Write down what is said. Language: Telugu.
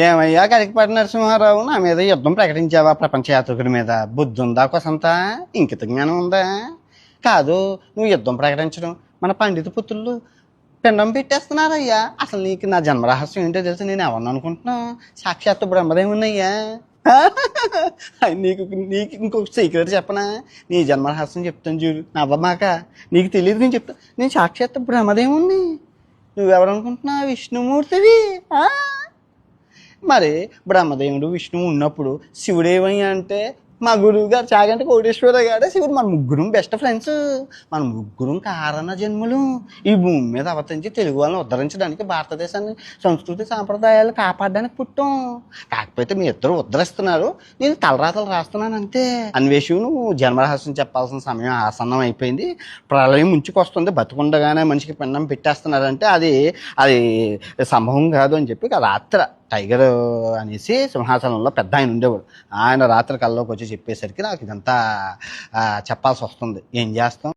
ఏమయ్యా కరికపాటి నరసింహారావు, నా మీద యుద్ధం ప్రకటించావా? ప్రపంచ యాత్రికుడి మీద బుద్ధి ఉందా? కొసంతా ఇంకిత జ్ఞానం ఉందా? కాదు, నువ్వు యుద్ధం ప్రకటించడం, మన పండిత పుత్రులు పిండం పెట్టేస్తున్నారయ్యా. అసలు నీకు నా జన్మరహస్యం ఏంటో తెలుసు. నేను ఎవరిని అనుకుంటున్నావు? సాక్షాత్తు బ్రహ్మదేవున్నయ్యా. నీకు నీకు ఇంకొక సీక్రెట్ చెప్పనా? నీ జన్మరహస్యం చెప్తాను చూడు, నవ్వమాక. నీకు తెలియదు, నేను చెప్తాను. నేను సాక్షాత్తు బ్రహ్మదేవుణ్ణి. నువ్వెవరనుకుంటున్నావు? విష్ణుమూర్తివి. మరి బ్రహ్మదేవుడు విష్ణువు ఉన్నప్పుడు శివుడు ఏమయ్యా అంటే, మా గురువు గారు చాగంటి కోటేశ్వర గారే శివుడు. మన ముగ్గురం బెస్ట్ ఫ్రెండ్స్. మన ముగ్గురం కారణ జన్మలు. ఈ భూమి మీద అవతరించి తెలుగు వాళ్ళని ఉద్ధరించడానికి, భారతదేశాన్ని సంస్కృతి సాంప్రదాయాలు కాపాడడానికి పుట్టాం. కాకపోతే మీ ఇద్దరు ఉద్ధరిస్తున్నారు, నేను తలరాతలు రాస్తున్నాను అంతే. అన్వేషు, నువ్వు జన్మరహస్యం చెప్పాల్సిన సమయం ఆసన్నం అయిపోయింది. ప్రళయం ముంచుకొస్తుంది. బతుకుండగానే మనిషికి పిండం పెట్టేస్తున్నారంటే అది అది సంభవం కాదు అని చెప్పి రాత్రి టైగర్ అనేసి సింహాసనంలో పెద్ద ఆయన ఉండేవాడు. ఆయన రాత్రి కల్లోకి వచ్చి చెప్పేసరికి నాకు ఇదంతా చెప్పాల్సి వస్తుంది. ఏం చేస్తాం?